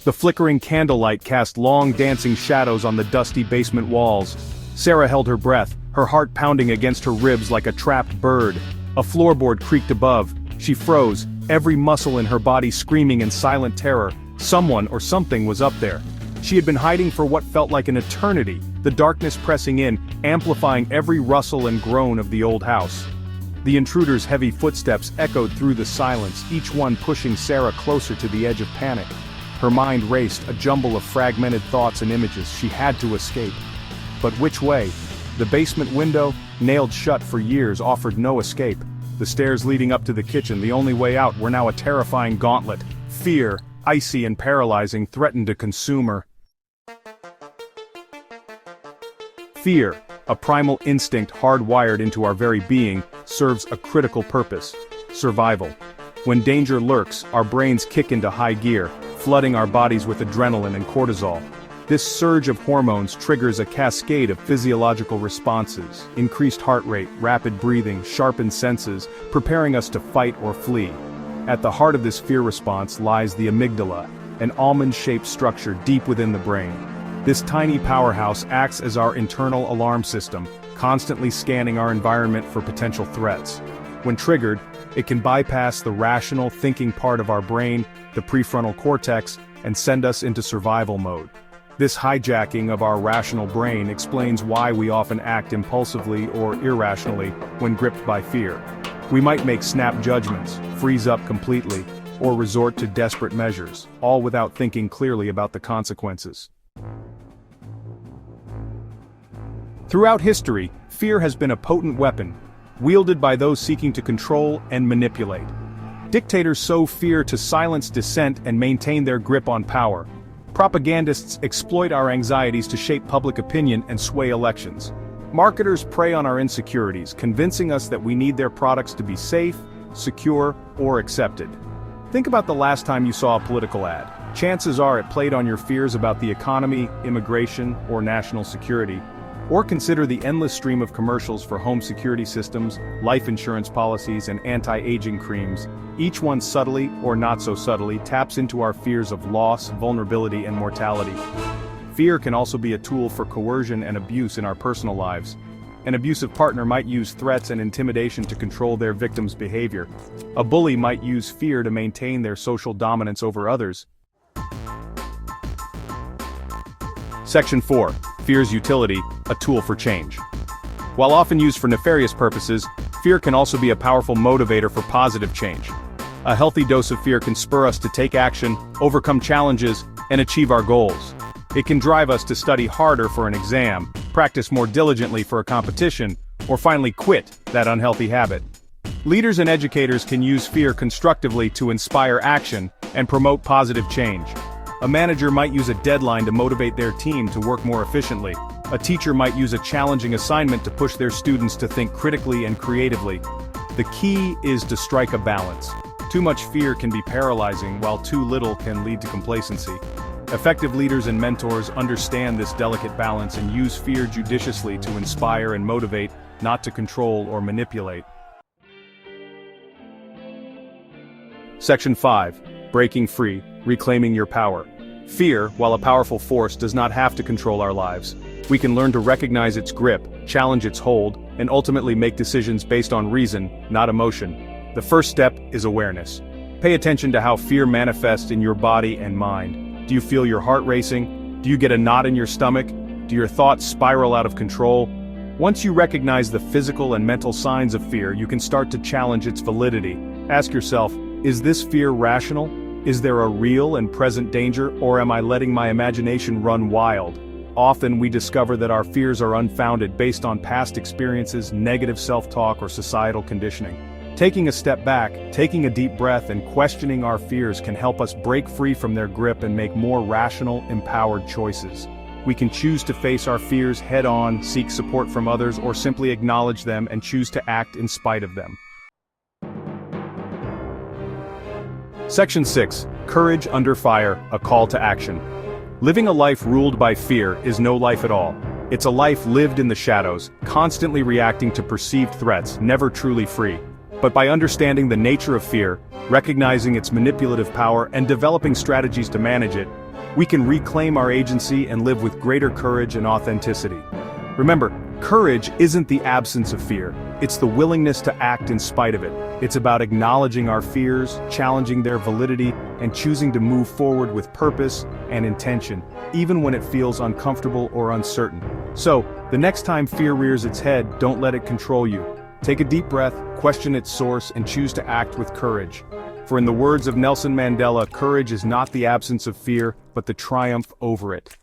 The flickering candlelight cast long dancing shadows on the dusty basement walls. Sarah held her breath, her heart pounding against her ribs like a trapped bird. A floorboard creaked above. She froze, every muscle in her body screaming in silent terror. Someone or something was up there. She had been hiding for what felt like an eternity, the darkness pressing in, amplifying every rustle and groan of the old house. The intruder's heavy footsteps echoed through the silence, each one pushing Sarah closer to the edge of panic. Her mind raced, a jumble of fragmented thoughts and images. She had to escape. But which way? The basement window, nailed shut for years, offered no escape. The stairs leading up to the kitchen, the only way out, were now a terrifying gauntlet. Fear, icy and paralyzing, threatened to consume her. Fear, a primal instinct hardwired into our very being, serves a critical purpose: survival. When danger lurks, our brains kick into high gear, flooding our bodies with adrenaline and cortisol. This surge of hormones triggers a cascade of physiological responses: increased heart rate, rapid breathing, sharpened senses, preparing us to fight or flee. At the heart of this fear response lies the amygdala, an almond-shaped structure deep within the brain. This tiny powerhouse acts as our internal alarm system, constantly scanning our environment for potential threats. When triggered, it can bypass the rational thinking part of our brain, the prefrontal cortex, and send us into survival mode. This hijacking of our rational brain explains why we often act impulsively or irrationally when gripped by fear. We might make snap judgments, freeze up completely, or resort to desperate measures, all without thinking clearly about the consequences. Throughout history, fear has been a potent weapon, wielded by those seeking to control and manipulate. Dictators sow fear to silence dissent and maintain their grip on power. Propagandists exploit our anxieties to shape public opinion and sway elections. Marketers prey on our insecurities, convincing us that we need their products to be safe, secure, or accepted. Think about the last time you saw a political ad. Chances are it played on your fears about the economy, immigration, or national security. Or consider the endless stream of commercials for home security systems, life insurance policies, and anti-aging creams. Each one subtly, or not so subtly, taps into our fears of loss, vulnerability, and mortality. Fear can also be a tool for coercion and abuse in our personal lives. An abusive partner might use threats and intimidation to control their victim's behavior. A bully might use fear to maintain their social dominance over others. Section 4. Fear's utility, a tool for change. While often used for nefarious purposes, fear can also be a powerful motivator for positive change. A healthy dose of fear can spur us to take action, overcome challenges, and achieve our goals. It can drive us to study harder for an exam, practice more diligently for a competition, or finally quit that unhealthy habit. Leaders and educators can use fear constructively to inspire action and promote positive change. A manager might use a deadline to motivate their team to work more efficiently. A teacher might use a challenging assignment to push their students to think critically and creatively. The key is to strike a balance. Too much fear can be paralyzing, while too little can lead to complacency. Effective leaders and mentors understand this delicate balance and use fear judiciously to inspire and motivate, not to control or manipulate. Section 5. Breaking free, reclaiming your power. Fear, while a powerful force, does not have to control our lives. We can learn to recognize its grip, challenge its hold, and ultimately make decisions based on reason, not emotion. The first step is awareness. Pay attention to how fear manifests in your body and mind. Do you feel your heart racing? Do you get a knot in your stomach? Do your thoughts spiral out of control? Once you recognize the physical and mental signs of fear, you can start to challenge its validity. Ask yourself, is this fear rational? Is there a real and present danger, or am I letting my imagination run wild? Often we discover that our fears are unfounded based on past experiences, negative self-talk, or societal conditioning. Taking a step back, taking a deep breath, and questioning our fears can help us break free from their grip and make more rational, empowered choices. We can choose to face our fears head-on, seek support from others, or simply acknowledge them and choose to act in spite of them. Section 6. Courage Under Fire, a Call to Action. Living a life ruled by fear is no life at all. It's a life lived in the shadows, constantly reacting to perceived threats, never truly free. But by understanding the nature of fear, recognizing its manipulative power, and developing strategies to manage it, we can reclaim our agency and live with greater courage and authenticity. Remember, courage isn't the absence of fear, it's the willingness to act in spite of it. It's about acknowledging our fears, challenging their validity, and choosing to move forward with purpose and intention, even when it feels uncomfortable or uncertain. So, the next time fear rears its head, don't let it control you. Take a deep breath, question its source, and choose to act with courage. For in the words of Nelson Mandela, courage is not the absence of fear, but the triumph over it.